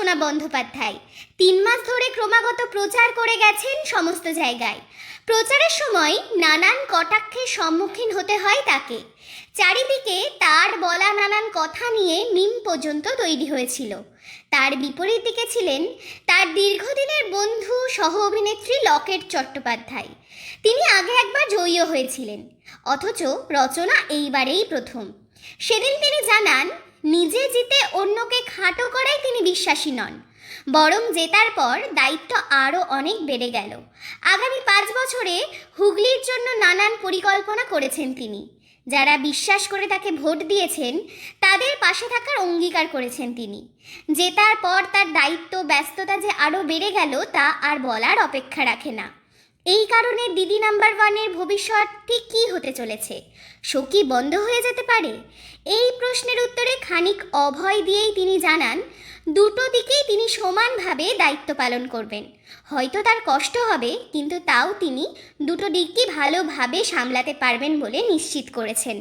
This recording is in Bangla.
রচনা বন্দ্যোপাধ্যায় 3 মাস ধরে ক্রমাগত প্রচার করে গেছেন সমস্ত জায়গায়। প্রচারের সময় নানান কটাক্ষের সম্মুখীন হতে হয় তাকে। চারিদিকে তার বলা নানান কথা নিয়ে মিম পর্যন্ত তৈরি হয়েছিল। তার বিপরীত দিকে ছিলেন তার দীর্ঘদিনের বন্ধু সহ অভিনেত্রী লকেট চট্টোপাধ্যায়। তিনি আগে একবার জয়ীও হয়েছিলেন, অথচ রচনা এইবারেই প্রথম। সেদিন তিনি জানান, নিজে জিতে অন্যকে খাটো করাই তিনি বিশ্বাসী নন, বরং জেতার পর দায়িত্ব আরও অনেক বেড়ে গেল। আগামী 5 বছরে হুগলির জন্য নানান পরিকল্পনা করেছেন তিনি। যারা বিশ্বাস করে তাকে ভোট দিয়েছেন তাদের পাশে থাকার অঙ্গীকার করেছেন তিনি। জেতার পর তার দায়িত্ব ব্যস্ততা যে আরও বেড়ে গেল তা আর বলার অপেক্ষা রাখে না। এই কারণে দিদি নাম্বার 1-এর ভবিষ্যৎ ঠিক কী হতে চলেছে? শো কি বন্ধ হয়ে যেতে পারে? এই প্রশ্নের উত্তরে খানিক অভয় দিয়েই তিনি জানান, দুটো দিকেই তিনি সমানভাবে দায়িত্ব পালন করবেন। হয়তো তার কষ্ট হবে, কিন্তু তাও তিনি দুটো দিকই ভালোভাবে সামলাতে পারবেন বলে নিশ্চিত করেছেন।